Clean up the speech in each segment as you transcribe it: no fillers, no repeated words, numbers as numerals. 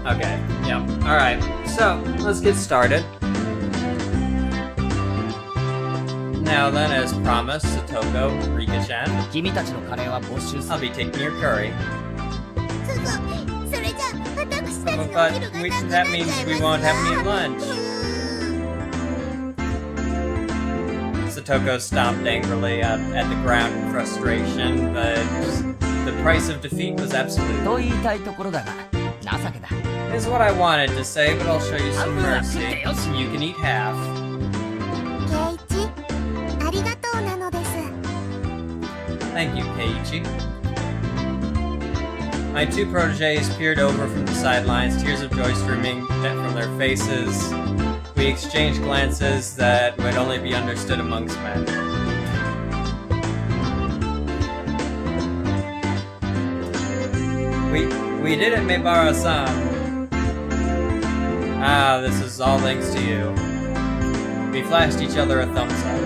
Okay, yep. Alright, so let's get started. Now then, as promised, Satoko, Rika-chan, I'll be taking your curry. But that means we won't have any lunch. Satoko stomped angrily at the ground in frustration, but the price of defeat was absolute. Is what I wanted to say, but I'll show you some mercy. You can eat half. Thank you, Keiichi. My two protégés peered over from the sidelines, tears of joy streaming from their faces. We exchanged glances that would only be understood amongst men. We did it, Meibara-san. Ah, this is all thanks to you. We flashed each other a thumbs up.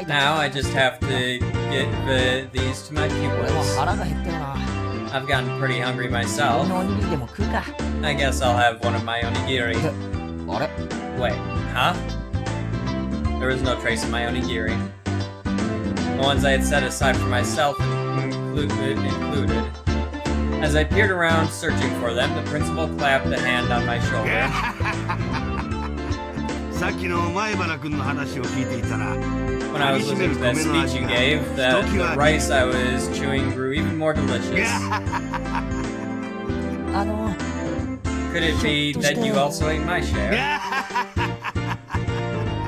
Now I just have to get these to my pupils. I've gotten pretty hungry myself. I guess I'll have one of my onigiri. Wait, huh? There was no trace of my onigiri. The ones I had set aside for myself included. As I peered around searching for them, the principal clapped a hand on my shoulder. When I was listening to that speech you gave, the rice I was chewing grew even more delicious. Could it be that you also ate my share?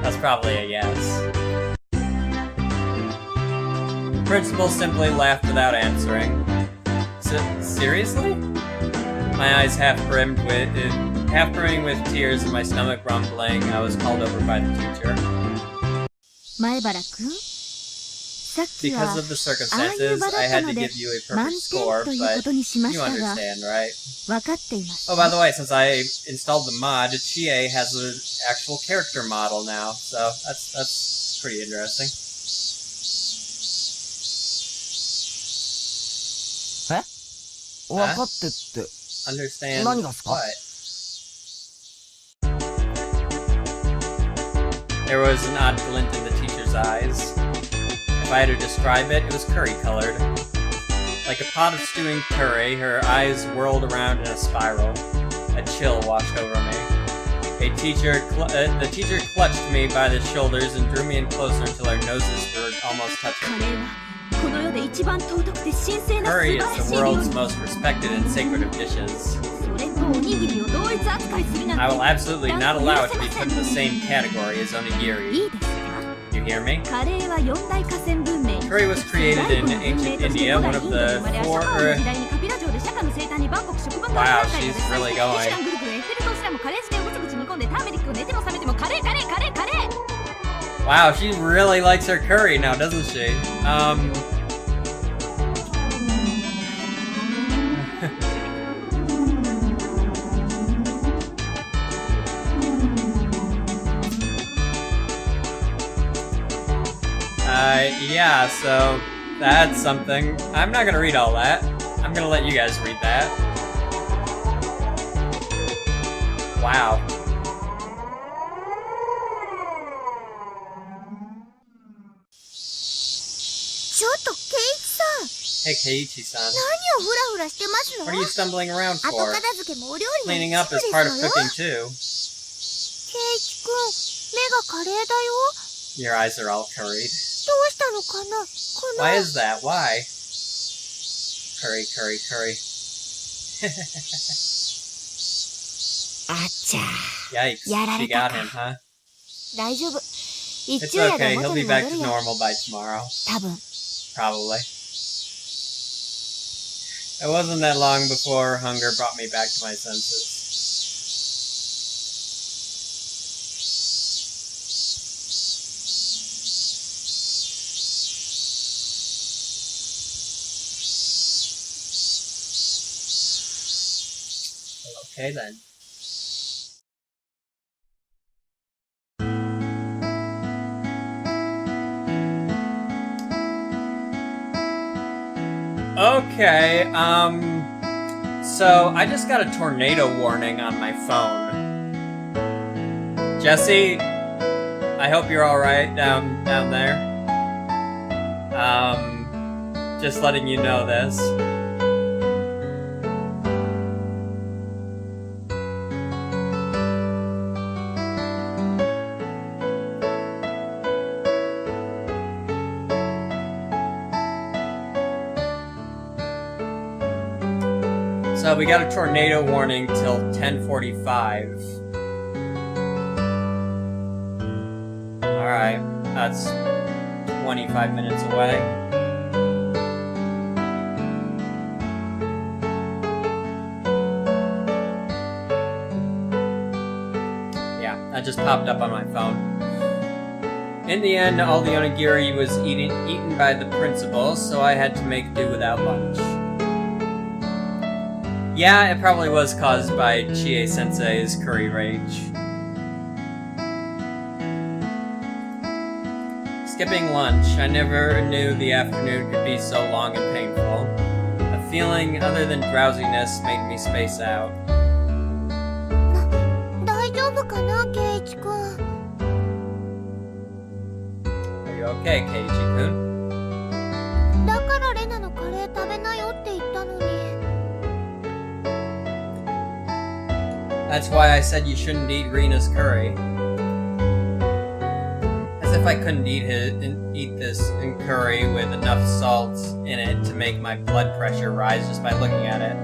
That's probably a yes. Principal simply laughed without answering. Seriously? My eyes half brimming with tears and my stomach rumbling, I was called over by the teacher. Because of the circumstances, I had to give you a perfect score, but you understand, right? Oh, by the way, since I installed the mod, Chie has an actual character model now, so that's pretty interesting. Understand what? There was an odd glint in the teacher's eyes. If I had to describe it, it was curry-colored. Like a pot of stewing curry, her eyes whirled around in a spiral. A chill washed over me. The teacher clutched me by the shoulders and drew me in closer until our noses were almost touching. Curry is the world's most respected and sacred of dishes. I will absolutely not allow it to be put in the same category as onigiri. You hear me? Curry was created in ancient India, one of the four... Wow, she's really going. Wow, she really likes her curry now, doesn't she? Yeah, so that's something. I'm not gonna read all that. I'm gonna let you guys read that. Wow. Hey, Keiichi-san. What are you stumbling around for? Cleaning up is part of cooking, too. Your eyes are all curried. Why is that? Why? Curry, curry, curry. Yikes, she got him, huh? It's okay, he'll be back to normal by tomorrow. Probably. It wasn't that long before hunger brought me back to my senses. Okay then. Okay, So, I just got a tornado warning on my phone. Jesse, I hope you're alright down there. Just letting you know this. So we got a tornado warning till 10:45. Alright, that's 25 minutes away. Yeah, that just popped up on my phone. In the end, all the onigiri was eaten by the principal, so I had to make do without lunch. Yeah, it probably was caused by Chie-sensei's curry rage. Skipping lunch, I never knew the afternoon could be so long and painful. A feeling other than drowsiness made me space out. Are you okay, Keiji-kun? That's why I said you shouldn't eat Rina's curry. As if I couldn't eat this curry with enough salt in it to make my blood pressure rise just by looking at it.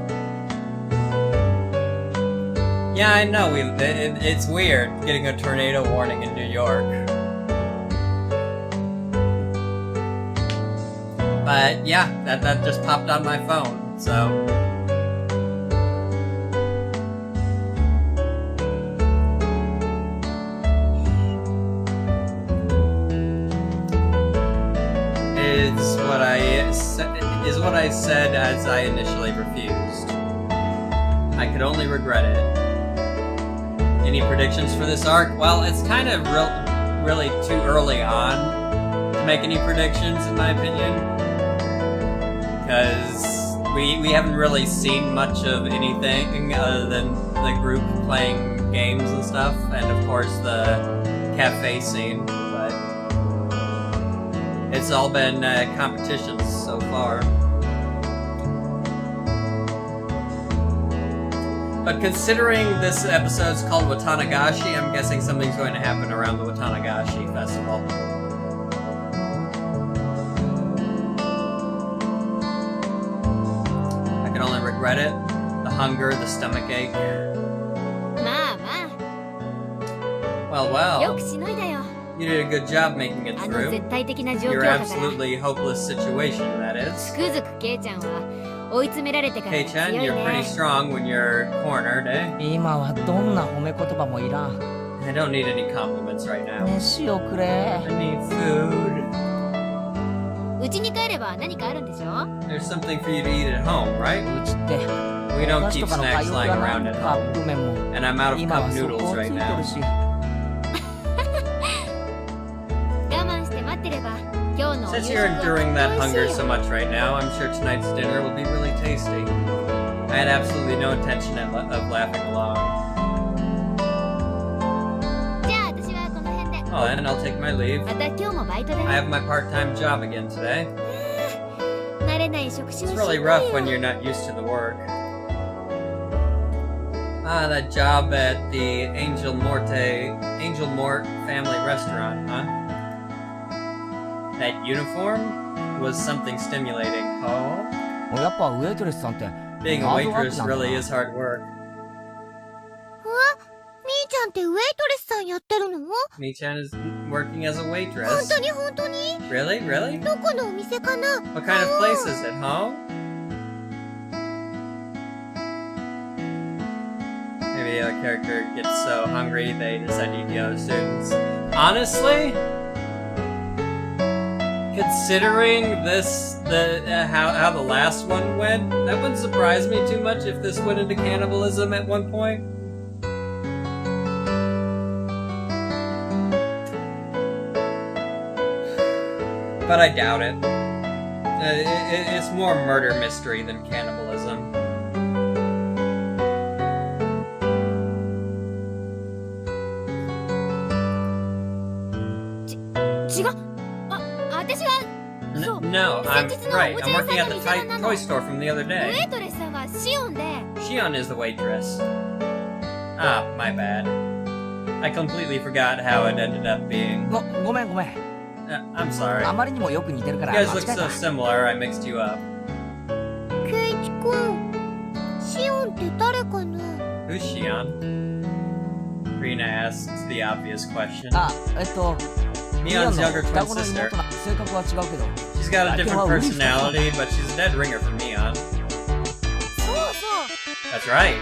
Yeah, I know, it's weird getting a tornado warning in New York. But yeah, that just popped on my phone, so... is what I said as I initially refused. I could only regret it. Any predictions for this arc? Well, it's kind of really too early on to make any predictions, in my opinion. Because we haven't really seen much of anything other than the group playing games and stuff, and of course the cafe scene. It's all been competitions so far. But considering this episode's called Watanagashi, I'm guessing something's going to happen around the Watanagashi festival. I can only regret it. The hunger, the stomachache. Well. You did a good job making it through. Your absolutely hopeless situation, that is. Kei-chan, you're pretty strong when you're cornered, eh? I don't need any compliments right now. I need food. There's something for you to eat at home, right? We don't keep snacks lying around at home. And I'm out of cup noodles right now. Since you're enduring that hunger so much right now, I'm sure tonight's dinner will be really tasty. I had absolutely no intention of laughing along. Oh, then I'll take my leave. I have my part-time job again today. It's really rough when you're not used to the work. Ah, that job at the Angel Mort family restaurant, huh? That uniform was something stimulating. Oh? Being a waitress really is hard work. Mi-chan is working as a waitress. Really? Really? What kind of place is it, huh? Maybe the other character gets so hungry they decide to eat the other students. Honestly? Considering this, how the last one went, that wouldn't surprise me too much if this went into cannibalism at one point. But I doubt it. It's more murder mystery than cannibalism. No, I'm right. I'm working at the toy store from the other day. Shion is the waitress. Ah, my bad. I completely forgot how it ended up being. I'm sorry. You guys look so similar, I mixed you up. Who's Shion? Rina asks the obvious question. Mion's younger twin sister. She's got a different personality, but she's a dead ringer for Mion. That's right.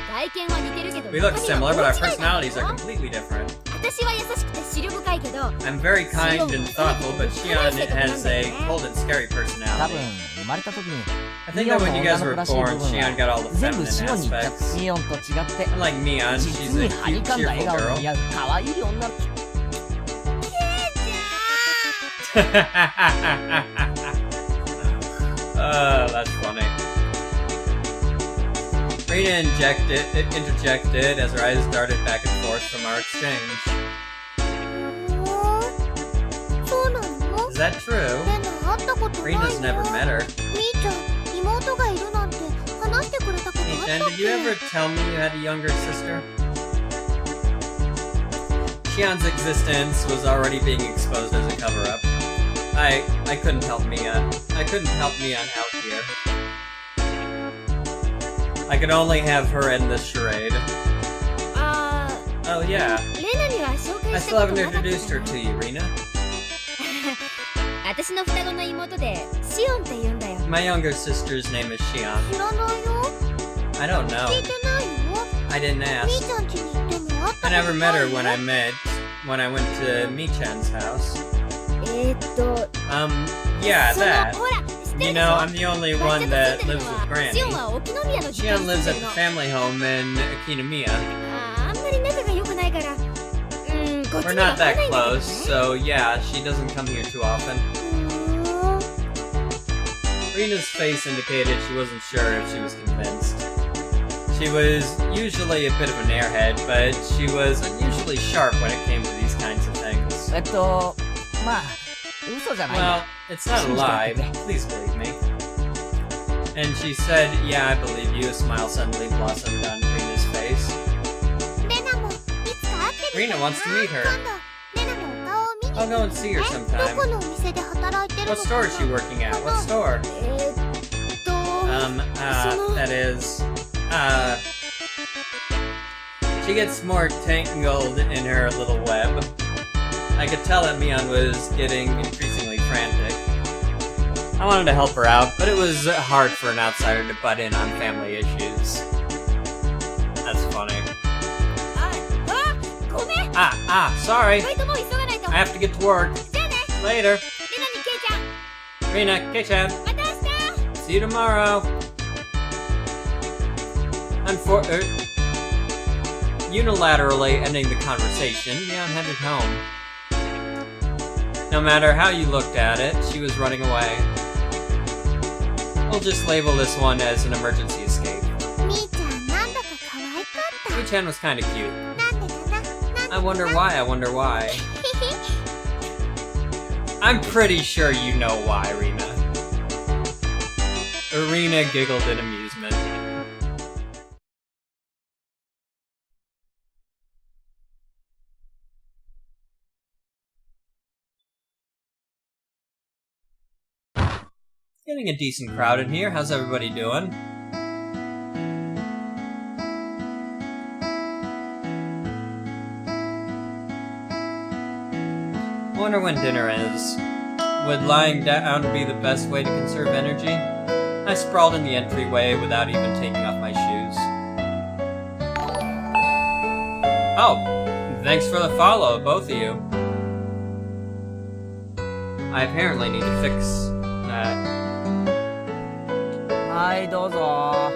We look similar, but our personalities are completely different. I'm very kind and thoughtful, but Shion has a cold and scary personality. I think that when you guys were born, Shion got all the feminine aspects. Unlike Mion, she's a cute, cheerful girl. That's funny. Rina interjected as her eyes darted back and forth from our exchange. Is that true? Rina's never met her. Mii-chan, did you ever tell me you had a younger sister? Shion's existence was already being exposed as a cover-up. I couldn't help Mion. I couldn't help Mion out here. I could only have her end this charade. Oh yeah. I still haven't introduced her to you, Rina. My younger sister's name is Shion. I don't know. I didn't ask. I never met her when I went to Mii-chan's house. Yeah, that. You know, I'm the only one that lives with Granny. Shion lives at the family home in Kinomiya. We're not that close, so yeah, she doesn't come here too often. Rina's face indicated she wasn't sure if she was convinced. She was usually a bit of an airhead, but she was unusually sharp when it came to these kinds of things. Well, it's not a lie. Please believe me. And she said, yeah, I believe you. A smile suddenly blossomed on Rina's face. Rina wants to meet her. I'll go and see her sometime. What store is she working at? What store? That is... She gets more tangled in her little web. I could tell that Mion was getting increasingly frantic. I wanted to help her out, but it was hard for an outsider to butt in on family issues. That's funny. Sorry. I have to get to work. Later. Rina, Kei-chan. See you tomorrow. Unilaterally ending the conversation, Mion headed home. No matter how you looked at it, she was running away. We'll just label this one as an emergency escape. Mii-chan was kinda cute. I wonder why. I'm pretty sure you know why, Rina. Rina giggled in amusement. Getting a decent crowd in here. How's everybody doing? I wonder when dinner is. Would lying down be the best way to conserve energy? I sprawled in the entryway without even taking off my shoes. Oh, thanks for the follow, both of you. I apparently need to fix that. Hi, dozo.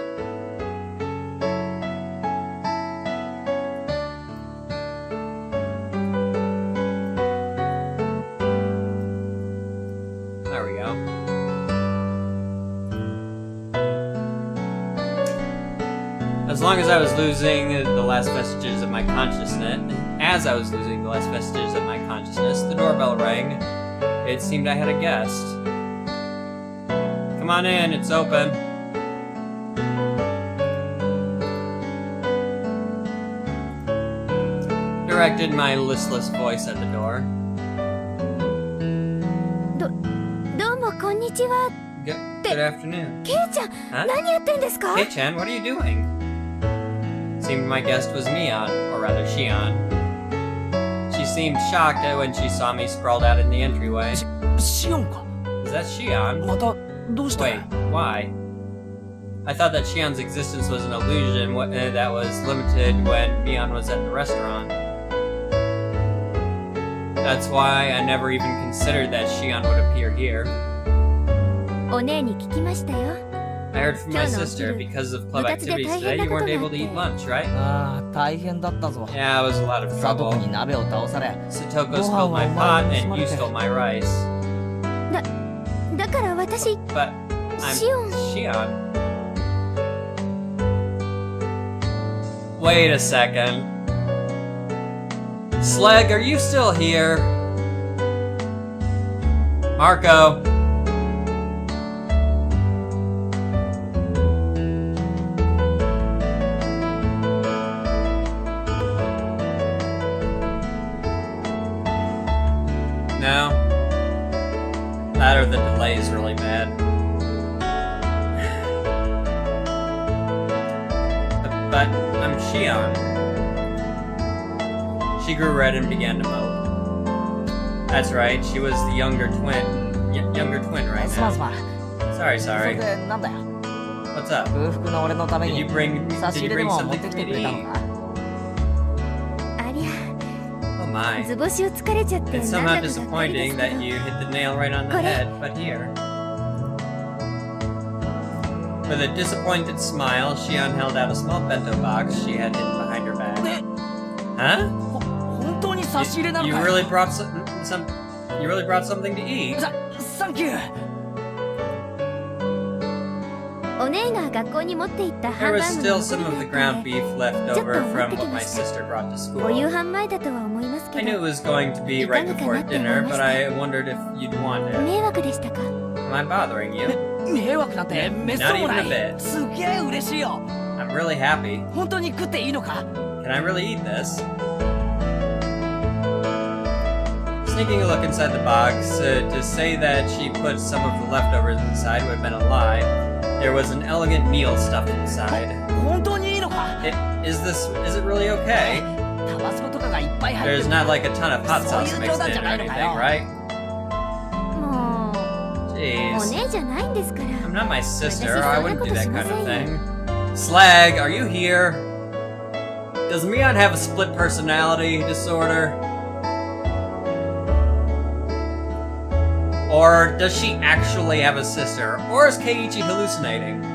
There we go. As long as I was losing the last vestiges of my consciousness, the doorbell rang. It seemed I had a guest. Come on in, it's open. Directed my listless voice at the door. Good afternoon. Huh? Kei-chan, what are you doing? Seemed my guest was Mion, or rather Shion. She seemed shocked when she saw me sprawled out in the entryway. Is that Shion? Wait, why? I thought that Shion's existence was an illusion that was limited when Mion was at the restaurant. That's why I never even considered that Shion would appear here. I heard from my sister, because of club activities today, you weren't able to eat lunch, right? Yeah, it was a lot of trouble. Satoko spilled my pot, and you stole my rice. But I'm Shion. Wait a second. Sleg, are you still here? Marco. No? That or the delay is really bad. But I'm Shion. She grew red and began to mope. That's right, she was the younger twin right now. Sorry. What's up? Did you bring something for me to eat? Oh my. It's somehow disappointing that you hit the nail right on the head, but here. With a disappointed smile, Shion held out a small bento box she had hidden behind her back. Huh? You really brought you really brought something to eat? Thank you. There was still some of the ground beef left over from what my sister brought to school. I knew it was going to be right before dinner, but I wondered if you'd want it. Am I bothering you? Not even a bit. I'm really happy. Can I really eat this? Sneaking a look inside the box, to say that she put some of the leftovers inside would have been a lie. There was an elegant meal stuffed inside. Is it really okay? There's not like a ton of hot sauce mixed in or anything, right? Jeez. I'm not my sister, I wouldn't do that kind of thing. Slag, are you here? Does Mion have a split personality disorder? Or does she actually have a sister? Or is Keiichi hallucinating?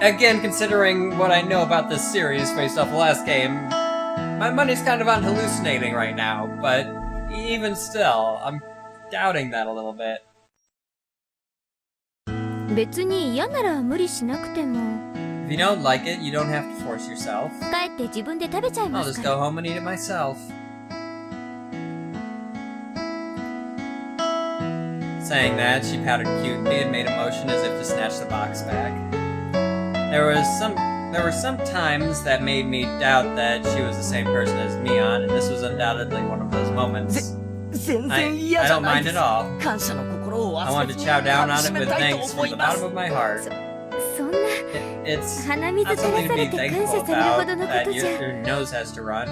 Again, considering what I know about this series based off the last game, my money's kind of on hallucinating right now, but even still, I'm doubting that a little bit. If you don't like it, you don't have to force yourself. I'll just go home and eat it myself. Saying that, she pouted cutely and made a motion as if to snatch the box back. There were some times that made me doubt that she was the same person as Mion, and this was undoubtedly one of those moments. I don't mind at all. I want to chow down on it with thanks from the bottom of my heart. It's not something to be thankful about that your nose has to run.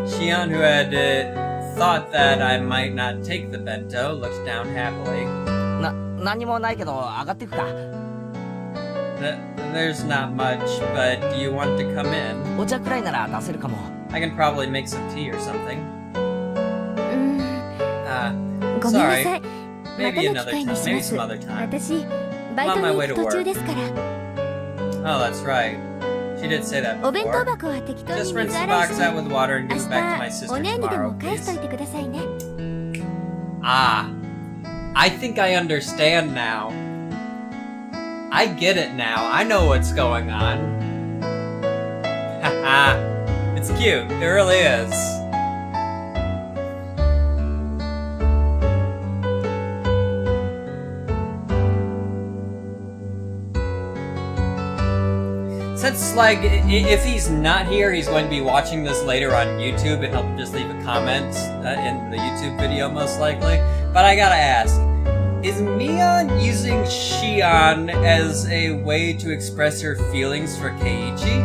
Shion, who had thought that I might not take the bento, looked down happily. There's not much, but do you want to come in? I can probably make some tea or something. Sorry. Maybe another time. Maybe some other time. I'm on my way to work. Oh, that's right. She did say that before. Just rinse the box out with water and give it back to my sister tomorrow, please. Ah. I think I understand now. I get it now. I know what's going on. Haha. It's cute. It really is. Since Slag, if he's not here, he's going to be watching this later on YouTube, and he'll just leave a comment in the YouTube video, most likely. But I gotta ask, is Mion using Shion as a way to express her feelings for Keiichi?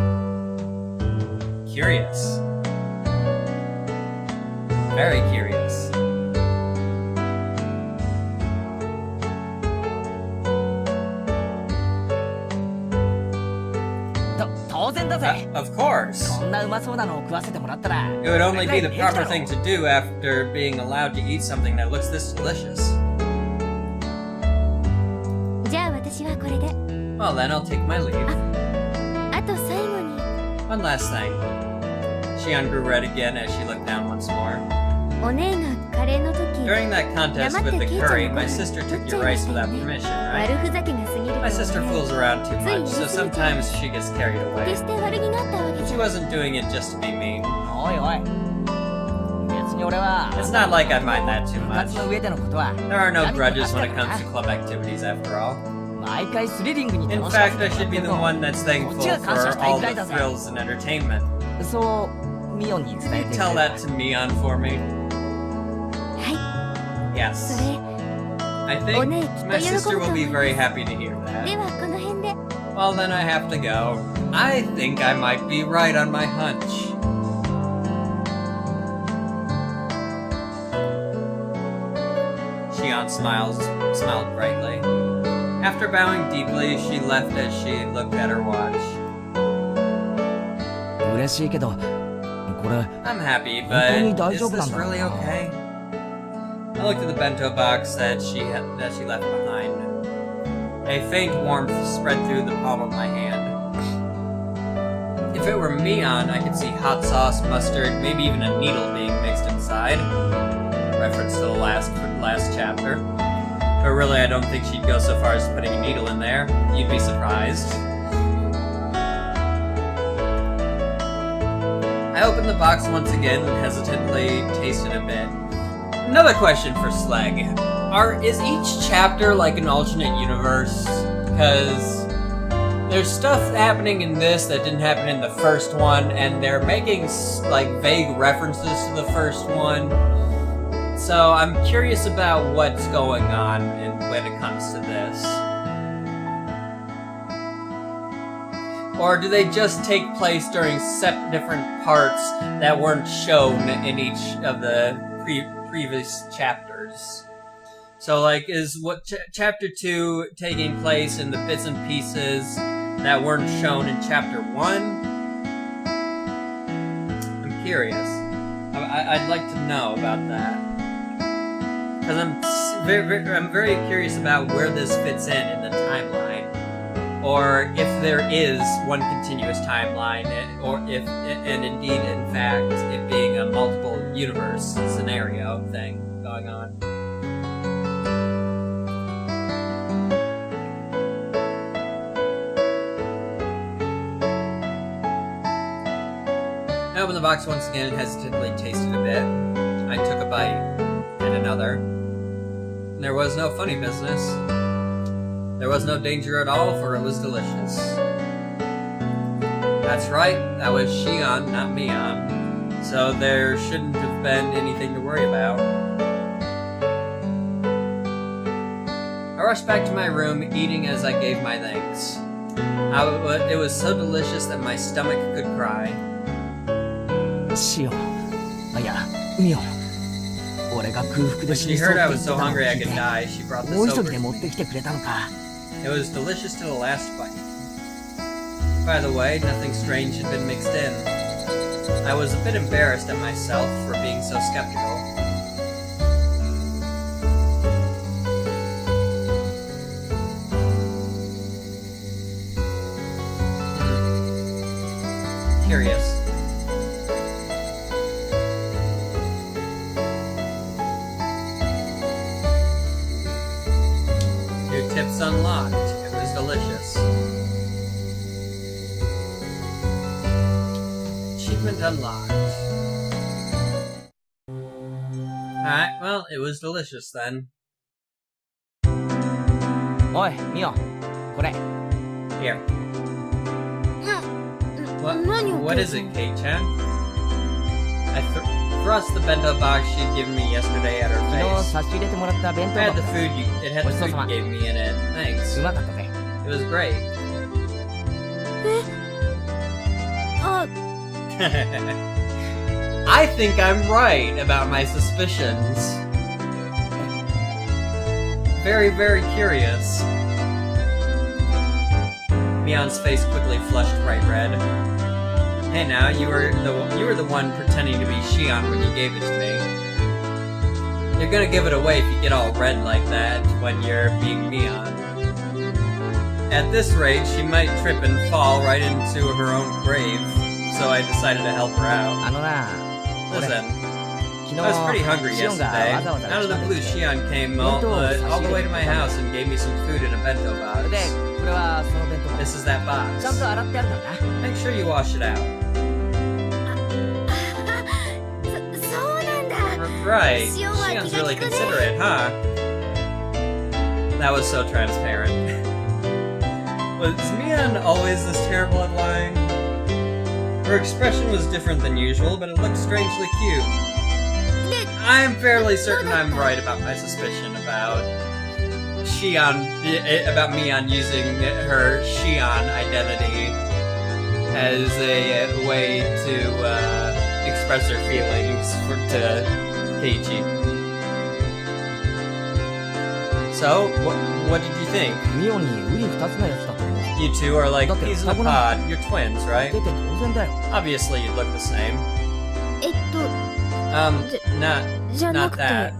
Curious. Very curious. Of course. It would only be the proper thing to do after being allowed to eat something that looks this delicious. Well then, I'll take my leave. One last thing. Shion grew red again as she looked down once more. During that contest with the curry, my sister took your rice without permission, right? My sister fools around too much, so sometimes she gets carried away. She wasn't doing it just to be mean. It's not like I mind that too much. There are no grudges when it comes to club activities, after all. In fact, I should be the one that's thankful for all the thrills and entertainment. Can you tell that to Mion for me? Yes. I think my sister will be very happy to hear that. Well, then I have to go. I think I might be right on my hunch. Shion smiled brightly. After bowing deeply, she left as she looked at her watch. I'm happy, but is this really okay? I looked at the bento box that she left behind. A faint warmth spread through the palm of my hand. If it were Mion, I could see hot sauce, mustard, maybe even a needle being mixed inside. Reference to the last chapter. But really, I don't think she'd go so far as putting a needle in there. You'd be surprised. I opened the box once again and hesitantly tasted a bit. Another question for Slag. Is each chapter like an alternate universe? Because there's stuff happening in this that didn't happen in the first one, and they're making like vague references to the first one. So I'm curious about what's going on when it comes to this. Or do they just take place during different parts that weren't shown in each of the previous chapters? So, like, is chapter 2 taking place in the bits and pieces that weren't shown in chapter 1? I'm curious. I'd like to know about that. Because I'm very curious about where this fits in the timeline. Or if there is one continuous timeline, or if, and indeed, in fact, it being a multiple universe scenario thing going on. I opened the box once again and hesitantly tasted a bit. I took a bite, and another. There was no funny business. There was no danger at all, for it was delicious. That's right, that was Shion, not Mion. So there shouldn't have been anything to worry about. I rushed back to my room, eating as I gave my thanks. It was so delicious that my stomach could cry. When she heard I was so hungry I could die, she brought this over to me. It was delicious to the last bite. By the way, nothing strange had been mixed in. I was a bit embarrassed at myself for being so skeptical. Curious. Tips unlocked. It was delicious. Achievement unlocked. Alright, well, it was delicious then. Oi, Mio, これ. Here. What is it, Kei-chan? I thrust the bento box she'd given me yesterday at her face. I had the food it had the food you gave me in it. Thanks. It was great. I think I'm right about my suspicions. Very, very curious. Mion's face quickly flushed bright red. Hey now, you were the one pretending to be Shion when you gave it to me. You're gonna give it away if you get all red like that when you're being Mion. At this rate, she might trip and fall right into her own grave, so I decided to help her out. Listen, I was pretty hungry yesterday. Out of the blue, Shion came all the way to my house and gave me some food in a bento box. This is that box. Make sure you wash it out. Right, Shion's really considerate, huh? That was so transparent. Was Mion always this terrible at lying? Her expression was different than usual, but it looked strangely cute. I'm fairly certain I'm right about my suspicion about Mion using her Shion identity as a way to express her feelings to Keiichi. So, what did you think? You two are like peas in a pod. You're twins, right? Obviously, you'd look the same. Not that.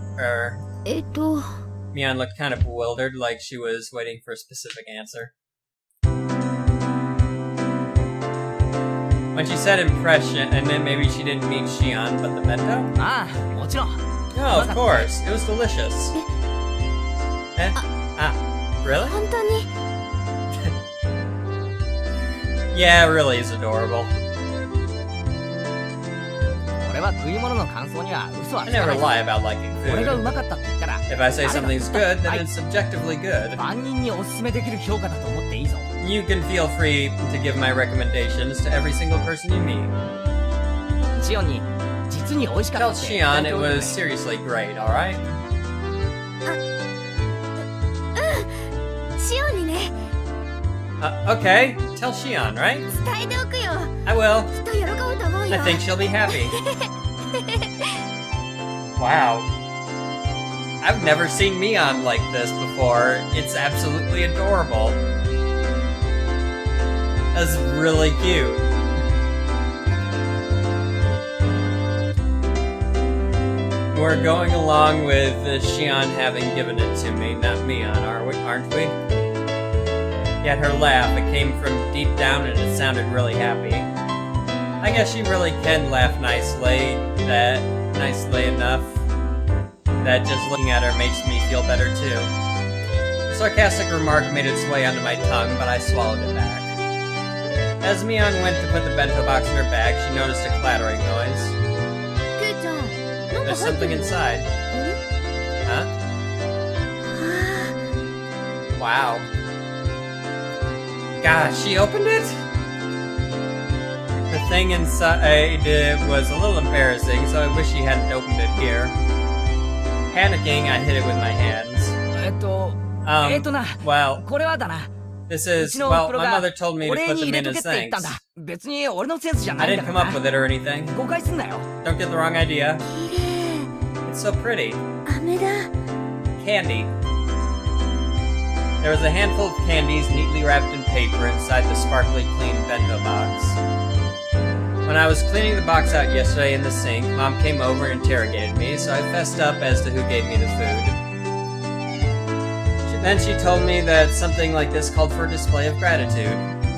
Mion looked kind of bewildered, like she was waiting for a specific answer. When she said impression, and then maybe she didn't mean Shion, but the bento? Oh, of course. It was delicious. Really? Yeah, it really is adorable. I never lie about liking food. If I say something's good, then it's subjectively good. You can feel free to give my recommendations to every single person you meet. Tell Shion it was seriously great, alright? Okay, tell Shion, right? I will. I think she'll be happy. Wow. I've never seen Mion like this before. It's absolutely adorable. That's really cute. We're going along with Shion having given it to me, not Mion, aren't we? Yet her laugh, it came from deep down and it sounded really happy. I guess she really can laugh nicely enough that just looking at her makes me feel better too. The sarcastic remark made its way onto my tongue, but I swallowed it back. As Mion went to put the bento box in her bag, she noticed a clattering noise. There's something inside. Huh? Wow. Gosh, she opened it? The thing inside was a little embarrassing, so I wish she hadn't opened it here. Panicking, I hid it with my hands. Well, this is, well, my mother told me to put them in as thanks. I didn't come up with it or anything. Don't get the wrong idea. It's so pretty. Candy. There was a handful of candies neatly wrapped in paper inside the sparkly clean bento box. When I was cleaning the box out yesterday in the sink, Mom came over and interrogated me, so I fessed up as to who gave me the food. Then she told me that something like this called for a display of gratitude.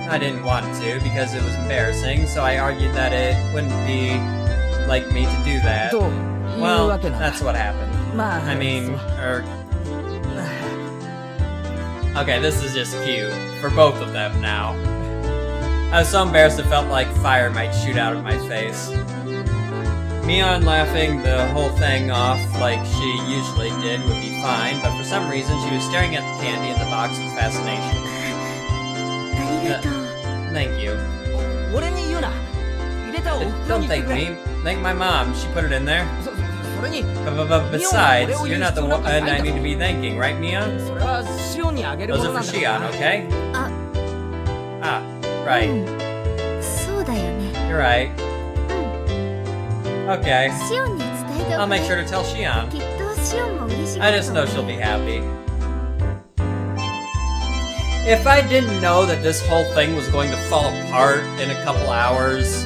I didn't want to because it was embarrassing, so I argued that it wouldn't be like me to do that. Well, that's what happened. I mean, okay, this is just cute. For both of them now. I was so embarrassed it felt like fire might shoot out of my face. Mion laughing the whole thing off like she usually did would be fine, but for some reason she was staring at the candy in the box with fascination. Thank you. Don't thank me. Thank my mom. She put it in there. But besides, you're not the one I need to be thanking, right, Mia? Those are for Shion, okay? Ah, right. You're right. Okay. I'll make sure to tell Shion. I just know she'll be happy. If I didn't know that this whole thing was going to fall apart in a couple hours...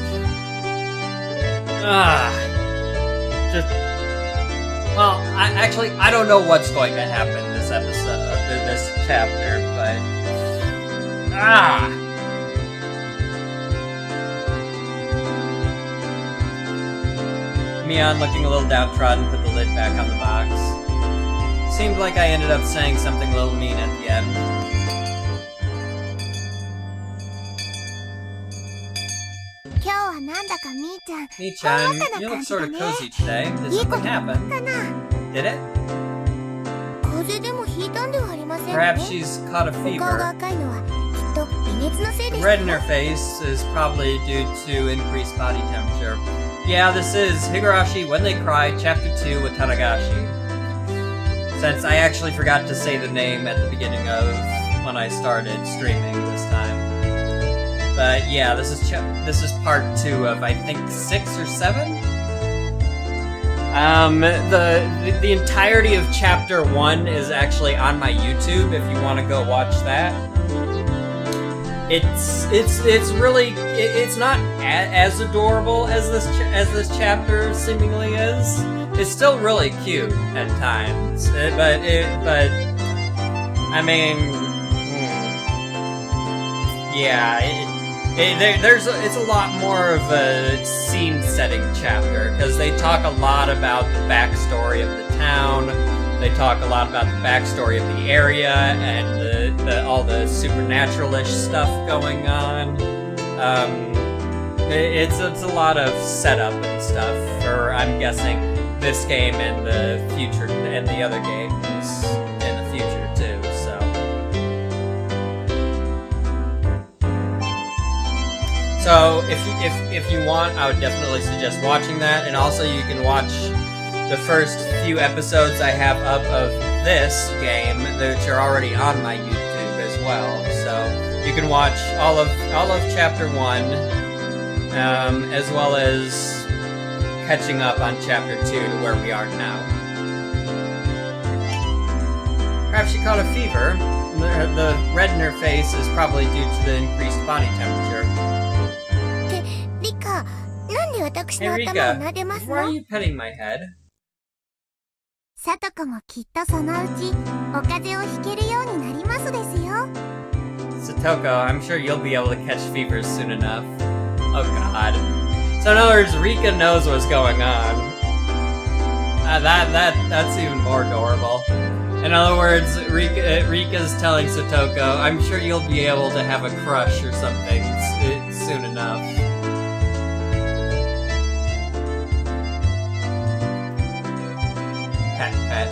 Well, I don't know what's going to happen this episode, this chapter, but... Mion, looking a little downtrodden, put the lid back on the box. Seemed like I ended up saying something a little mean at the end. Mi-chan, you look sort of cozy today. Is what happened? Did it? Perhaps she's caught a fever. The red in her face is probably due to increased body temperature. Yeah, this is Higurashi When They Cry, Chapter 2, Watanagashi. Since I actually forgot to say the name at the beginning of when I started streaming this time. But yeah, this is part 2 of I think 6 or 7. The entirety of Chapter 1 is actually on my YouTube if you want to go watch that. It's really it's not as adorable as this chapter seemingly is. It's still really cute at times, but I mean, yeah, it's a lot more of a scene-setting chapter because they talk a lot about the backstory of the town. They talk a lot about the backstory of the area and all the supernatural-ish stuff going on. It's a lot of setup and stuff for, I'm guessing, this game and the future and the other games in the future too. So if you want, I would definitely suggest watching that, and also you can watch the first few episodes I have up of this game, which are already on my YouTube as well. So you can watch all of Chapter 1, as well as catching up on Chapter 2 to where we are now. Perhaps she caught a fever. The red in her face is probably due to the increased body temperature. Hey Rika, why are you petting my head? Satoko, I'm sure you'll be able to catch fevers soon enough. Oh god. So in other words, Rika knows what's going on. That's even more adorable. In other words, Rika's telling Satoko, I'm sure you'll be able to have a crush or something soon enough. Pet, pet.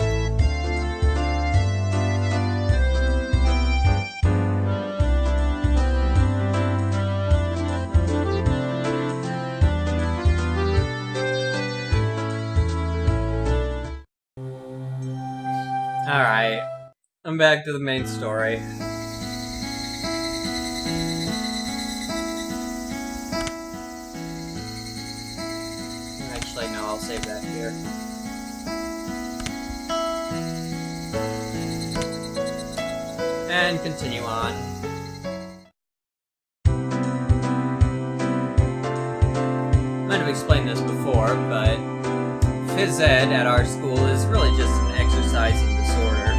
Alright, I'm back to the main story. Actually, no, I'll save that here. And continue on. Might have explained this before, but phys ed at our school is really just an exercise in disorder.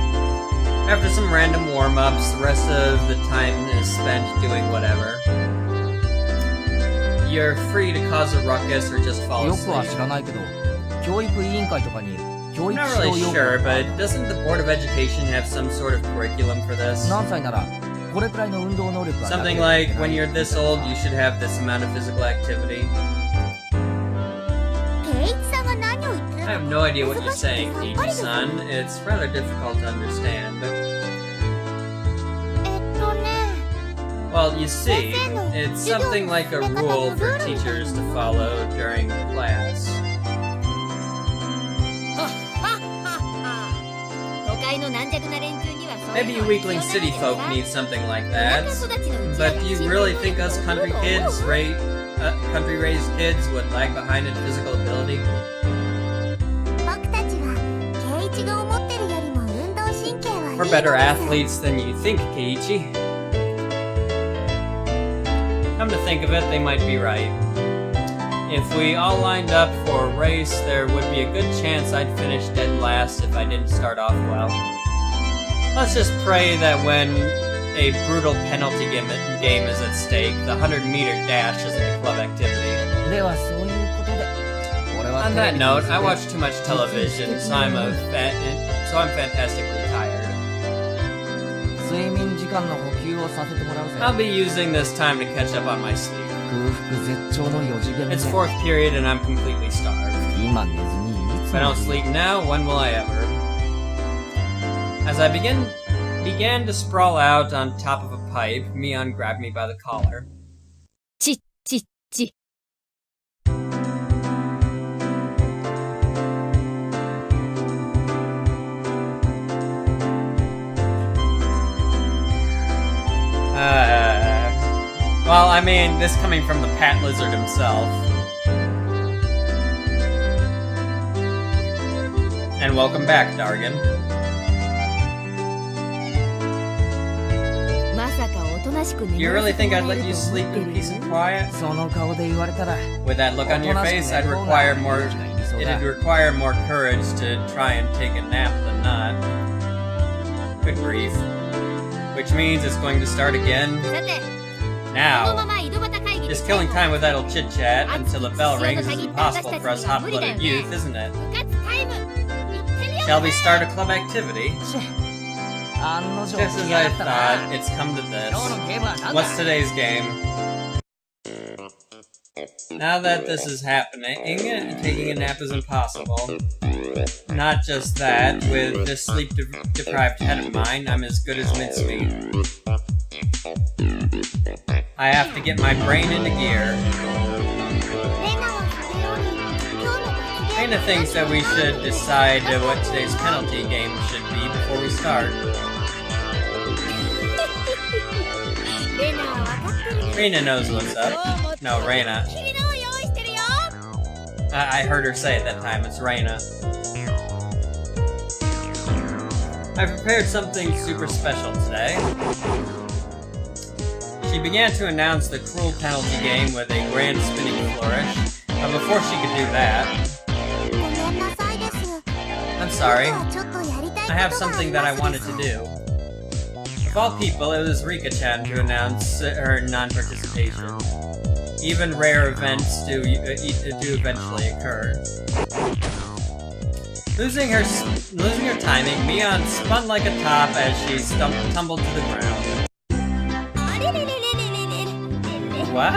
After some random warm-ups, the rest of the time is spent doing whatever. You're free to cause a ruckus or just fall asleep. I'm not really sure, but doesn't the Board of Education have some sort of curriculum for this? Something like, when you're this old, you should have this amount of physical activity. I have no idea what you're saying, Ichi-san. It's rather difficult to understand. Well, Well, you see, it's something like a rule for teachers to follow during class. Maybe you weakling city folk need something like that, but do you really think us country-raised kids would lag behind in physical ability? We're better athletes than you think, Keiichi. Come to think of it, they might be right. If we all lined up for a race, there would be a good chance I'd finish dead last if I didn't start off well. Let's just pray that when a brutal penalty game is at stake, the 100-meter dash isn't a club activity. On that note, I watch too much television, so I'm fantastically tired. I'll be using this time to catch up on my sleep. It's 4th period and I'm completely starved. If I don't sleep now, when will I ever? As I began to sprawl out on top of a pipe, Mion grabbed me by the collar. Ch. Well, I mean, this coming from the Pat Lizard himself. And welcome back, Dargan. You really think I'd let you sleep in peace and quiet? With that look on your face, it'd require more courage to try and take a nap than not. Good grief. Which means it's going to start again. Now, just killing time with idle chit-chat until the bell rings is impossible for us hot-blooded youth, isn't it? Shall we start a club activity? Just as I thought, it's come to this. What's today's game? Now that this is happening, taking a nap is impossible. Not just that, with this sleep-deprived head of mine, I'm as good as mincemeat. I have to get my brain into gear. Reina thinks that we should decide what today's penalty game should be before we start. Reina knows what's up. No, Reina. I heard her say it that time, it's Reina. I prepared something super special today. She began to announce the cruel penalty game with a grand spinning flourish, but before she could do that... I'm sorry. I have something that I wanted to do. Of all people, it was Rika-chan to announce her non-participation. Even rare events do eventually occur. Losing her timing, Mion spun like a top as she tumbled to the ground. What?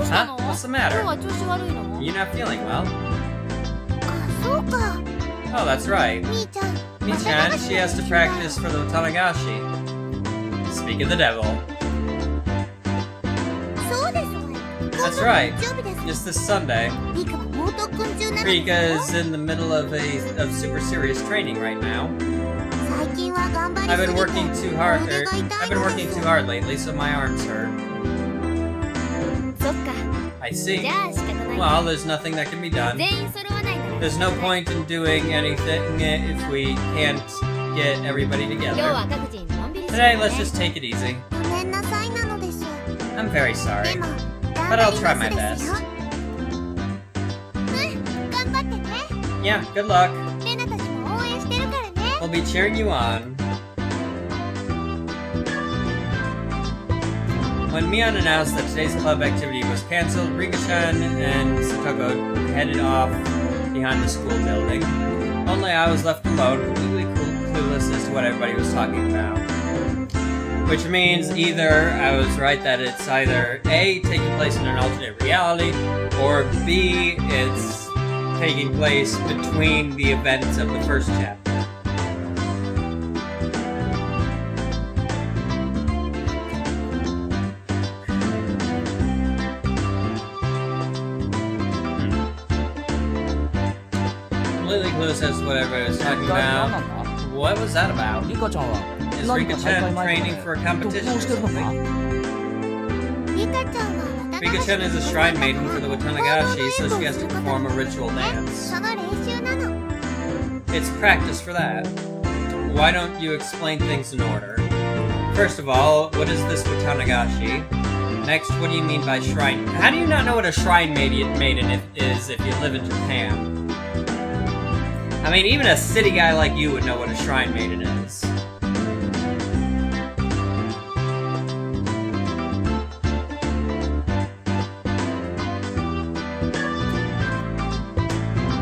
Huh? What's the matter? You're not feeling well? Oh, that's right. Mi-chan, she has to practice for the Watanagashi. Speak of the devil. That's right. Just this Sunday. Rika is in the middle of super serious training right now. I've been working too hard lately, so my arms hurt. I see. Well, there's nothing that can be done. There's no point in doing anything if we can't get everybody together. Today, let's just take it easy. I'm very sorry, but I'll try my best. Yeah, good luck. We'll be cheering you on. When Mion announced that today's club activity was cancelled, Rika-chan and Satoko headed off behind the school building. Only I was left alone, completely clueless as to what everybody was talking about. Which means either I was right that it's either A, taking place in an alternate reality, or B, it's taking place between the events of the first chapter. completely clueless as to what everybody was talking about. What was that about? Is Rika-chan training for a competition or something? Rika-chan is a shrine maiden for the Watanagashi, so she has to perform a ritual dance. It's practice for that. Why don't you explain things in order? First of all, what is this Watanagashi? Next, what do you mean by shrine? How do you not know what a shrine maiden is if you live in Japan? I mean, even a city guy like you would know what a shrine maiden is.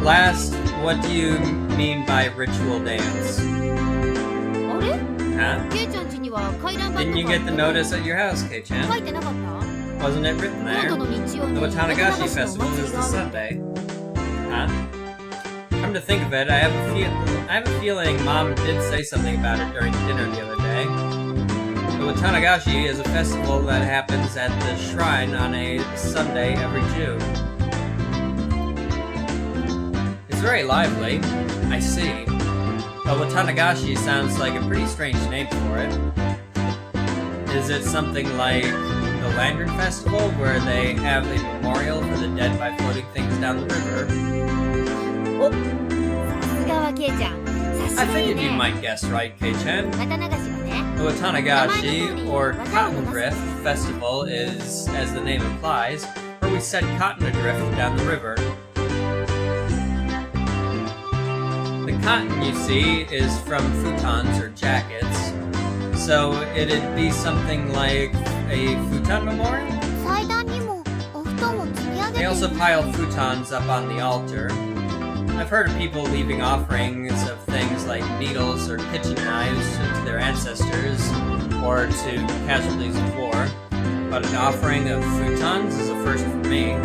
Last, what do you mean by ritual dance? Huh? Didn't you get the notice at your house, K-chan? Wasn't it written there? The Watanagashi festival is this Sunday. Huh? Come to think of it, I have a feeling Mom did say something about it during dinner the other day. The Watanagashi is a festival that happens at the shrine on a Sunday every June. It's very lively. I see. But Watanagashi sounds like a pretty strange name for it. Is it something like the Lantern Festival, where they have a memorial for the dead by floating things down the river? I figured you might guess right, K-chan. The Watanagashi, or Cotton Drift, Festival is, as the name implies, where we set cotton adrift down the river. The cotton, you see, is from futons or jackets, so it'd be something like a futon memorial? They also pile futons up on the altar. I've heard of people leaving offerings of things like needles or kitchen knives to their ancestors, or to casualties of war, but an offering of futons is a first for me.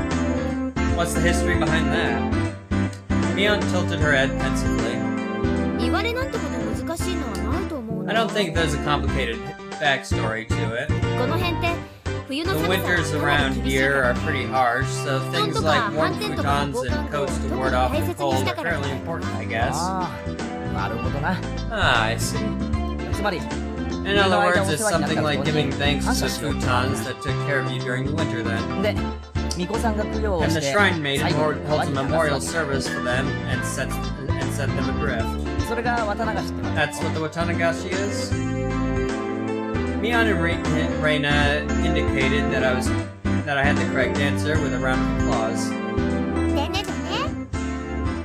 What's the history behind that? Mion tilted her head pensively. I don't think there's a complicated backstory to it. The winters around here are pretty harsh, so things like warm futons and coats to ward off the cold are fairly important, I guess. I see. In other words, it's something like giving thanks to the futons that took care of you during the winter then. And the Shrine Maiden holds a memorial service for them and set them adrift. That's what the Watanagashi is? Mion and Reina indicated that I had the correct answer with a round of applause.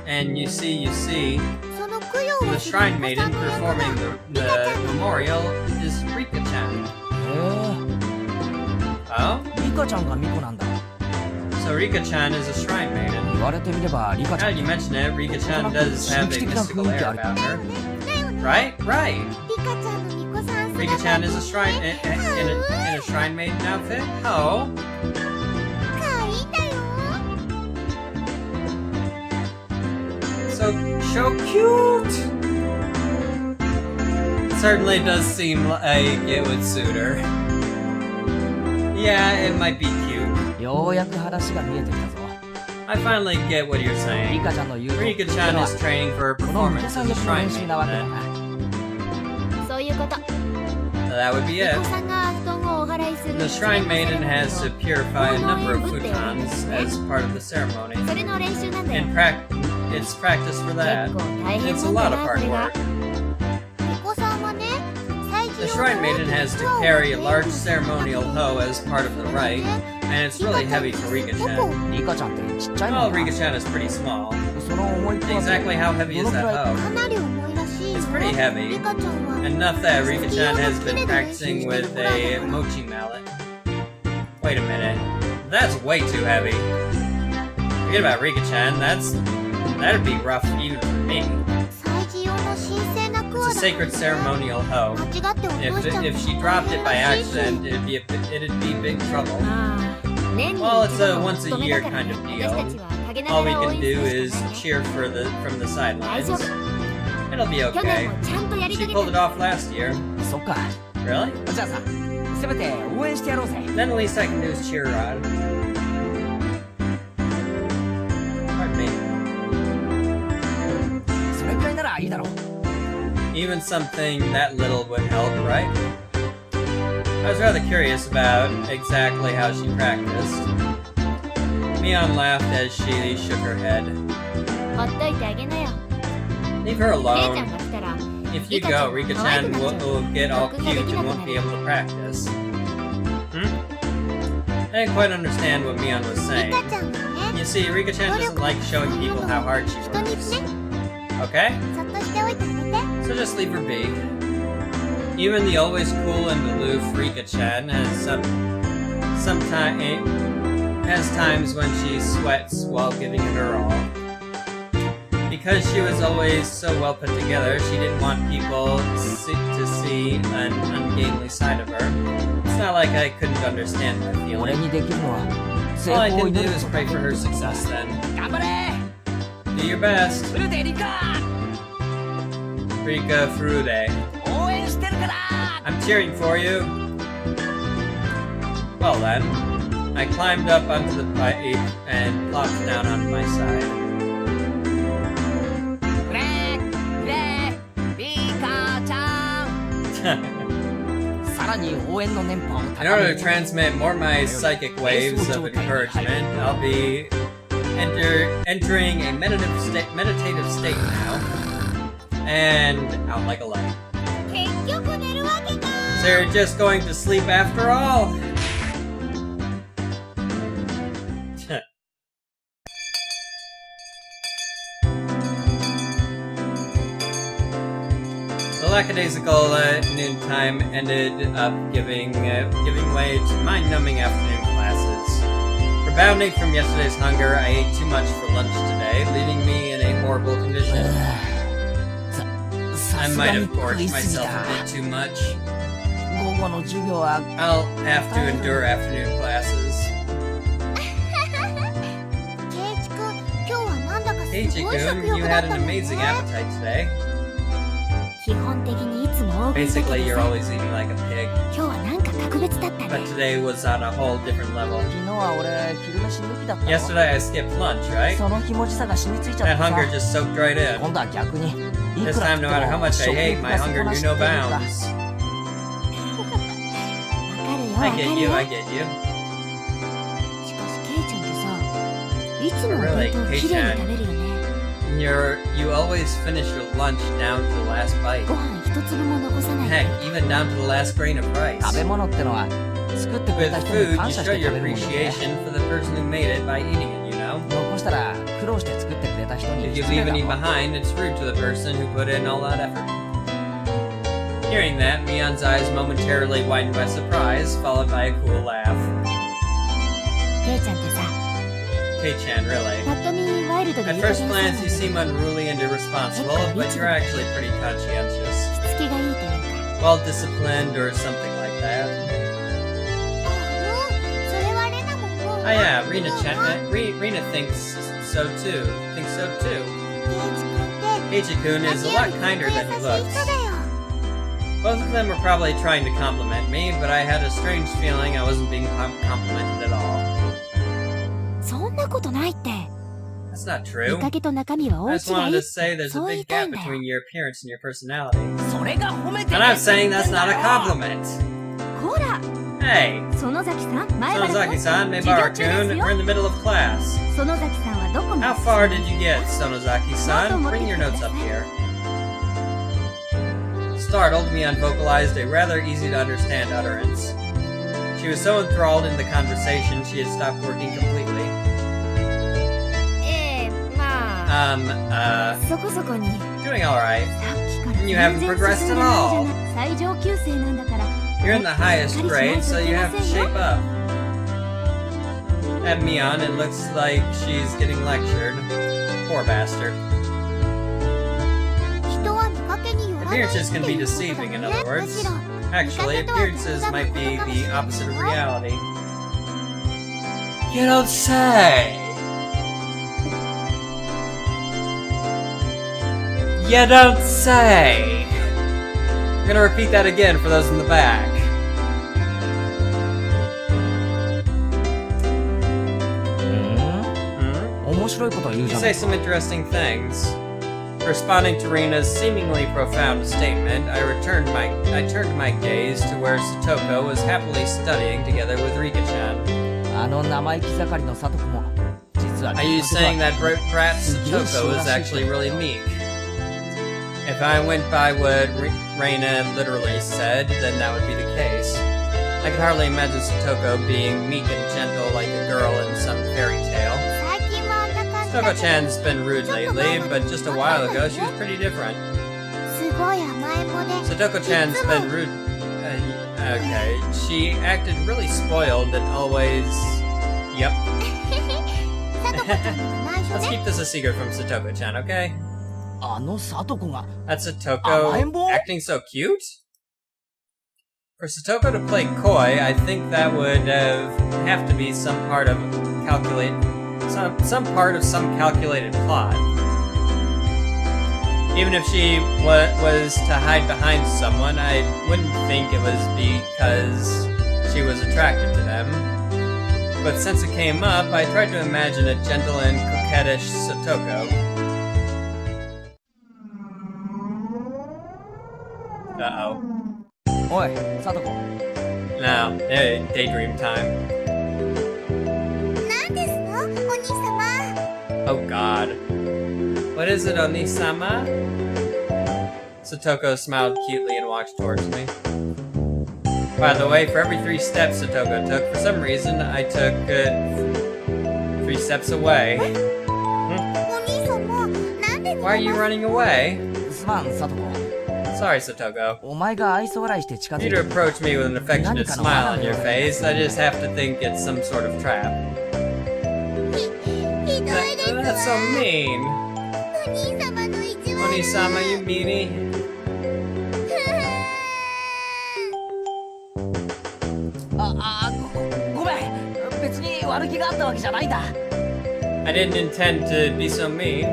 And you see, the Shrine Maiden performing the memorial is Rika-chan. Oh? So Rika-chan is a Shrine Maiden. Now that you mention it, Rika-chan does have a mystical air about her. Right? Right! Rika-chan is a shrine in a Shrine Maiden outfit? Oh! So cute! Certainly does seem like it would suit her. Yeah, it might be cute. I finally get what you're saying. Rika-chan is training for her performance as a Shrine Maiden then. That would be it. The Shrine Maiden has to purify a number of futons as part of the ceremony. It's practice for that. It's a lot of hard work. The Shrine Maiden has to carry a large ceremonial hoe as part of the rite, and it's really heavy for Rika-chan. Well, Rika-chan is pretty small. Exactly how heavy is that hoe? It's pretty heavy. Enough that Rika-chan has been practicing with a mochi mallet. Wait a minute. That's way too heavy. Forget about Rika-chan, that'd be rough even for me. It's a sacred ceremonial hoe. If she dropped it by accident, it'd be big trouble. Well, it's a once a year kind of deal. All we can do is cheer from the sidelines. It'll be okay. She pulled it off last year. Really? Then the least I can do is cheer her on. Pardon me. Even something that little would help, right? I was rather curious about exactly how she practiced. Mion laughed as she shook her head. Leave her alone. If you go, Rika-chan will get all cute and won't be able to practice. I didn't quite understand what Mion was saying. You see, Rika-chan doesn't like showing people how hard she works. Okay? So just leave her be. Even the always cool and aloof Rika-chan has times when she sweats while giving it her all. Because she was always so well put together, she didn't want people to see an ungainly side of her. It's not like I couldn't understand that feeling. All I can do is pray for her success then. Do your best. Rika Furude. I'm cheering for you. Well then, I climbed up onto the pipe and plopped down onto my side. In order to transmit more of my psychic waves of encouragement, I'll be entering a meditative state now. And out like a light. So you're just going to sleep after all? The lackadaisical noontime ended up giving way to mind-numbing afternoon classes. Rebounding from yesterday's hunger, I ate too much for lunch today, leaving me in a horrible condition. I might have gorged myself a bit too much. I'll have to endure afternoon classes. Ch.2, you had an amazing appetite today. Basically, you're always eating like a pig. But today was on a whole different level. Yesterday I skipped lunch, right? That hunger just soaked right in. This time, no matter how much I hate, my hunger knew no bounds. I get you. But really, K-chan, you always finish your lunch down to the last bite. Heck, even down to the last grain of rice. With food, you show your appreciation for the person who made it by eating it, you know? If you leave any behind, it's rude to the person who put in all that effort. Hearing that, Mion's eyes momentarily widened by surprise, followed by a cool laugh. K-chan, really. At first glance, you seem unruly and irresponsible, but you're actually pretty conscientious. Well-disciplined or something like that. Oh yeah, Rina thinks so too. Ch.2 is a lot kinder than he looks. Both of them were probably trying to compliment me, but I had a strange feeling I wasn't being complimented at all. That's not true. I just wanted to say there's a big gap between your appearance and your personality. And I'm saying that's not a compliment. Hey! Sonozaki-san, Meibara-kun, we're in the middle of class. How far did you get, Sonozaki-san? Bring your notes up here. Startled, Mion vocalized a rather easy-to-understand utterance. She was so enthralled in the conversation, she had stopped working completely. Doing alright. You haven't progressed at all. You're in the highest grade, so you have to shape up. At Mion, it looks like she's getting lectured. Poor bastard. Appearances can be deceiving, in other words. Actually, appearances might be the opposite of reality. You don't say! You don't say! I'm gonna repeat that again for those in the back. You say some interesting things. Responding to Rina's seemingly profound statement, I turned my gaze to where Satoko was happily studying together with Rika-chan. Are you saying that brat Satoko is actually really meek? If I went by what Reina literally said, then that would be the case. I could hardly imagine Satoko being meek and gentle like a girl in some fairy tale. Satoko-chan's been rude lately, but just a while ago she was pretty different. Satoko-chan's been rude... okay. She acted really spoiled and always... Yep. Let's keep this a secret from Satoko-chan, okay? That's Satoko acting so cute? For Satoko to play coy, I think that would have to be some part of some calculated plot. Even if she was to hide behind someone, I wouldn't think it was because she was attracted to them. But since it came up, I tried to imagine a gentle and coquettish Satoko. Uh-oh. Oi, Satoko. No, daydream time. Oh god. What is it, Oni-sama? Satoko smiled cutely and walked towards me. By the way, for every 3 steps Satoko took, for some reason I took 3 steps away. Why are you running away? Sorry, Satoko. You to approach me with an affectionate smile on your face, I just have to think it's some sort of trap. That's so mean. Oni-sama, you meanie. I didn't intend to be so mean.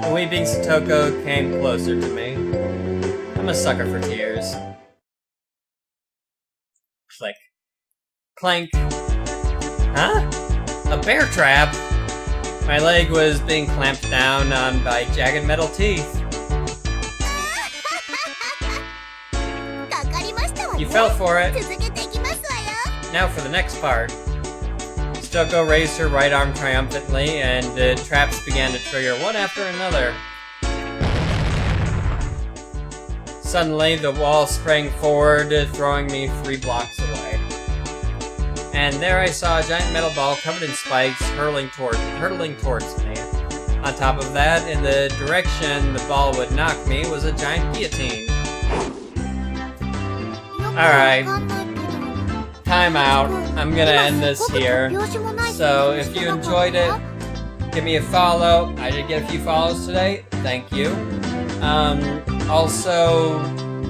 The weeping Satoko came closer to me. I'm a sucker for tears. Click. Clank. Huh? A bear trap? My leg was being clamped down on by jagged metal teeth. You fell for it. Now for the next part. Satoko raised her right arm triumphantly, and the traps began to trigger one after another. Suddenly, the wall sprang forward, throwing me 3 blocks away. And there I saw a giant metal ball covered in spikes hurtling towards me. On top of that, in the direction the ball would knock me, was a giant guillotine. Alright. Time out. I'm gonna end this here. So, if you enjoyed it, give me a follow. I did get a few follows today. Thank you. Also,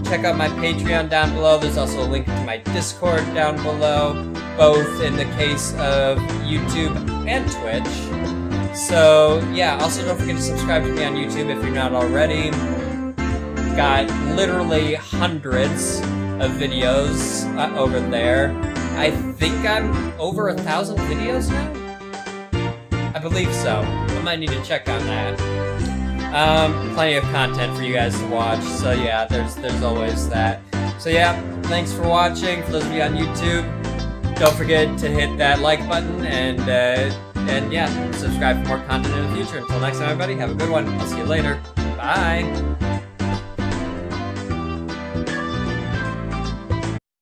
check out my Patreon down below. There's also a link to my Discord down below, both in the case of YouTube and Twitch. So, yeah, also don't forget to subscribe to me on YouTube if you're not already. Got literally hundreds of videos over there. I think I'm over 1,000 videos now? I believe so. I might need to check on that. Plenty of content for you guys to watch, so yeah, there's always that. So yeah, thanks for watching. For those of you on YouTube, don't forget to hit that like button and yeah, subscribe for more content in the future. Until next time, everybody, have a good one. I'll see you later. Bye!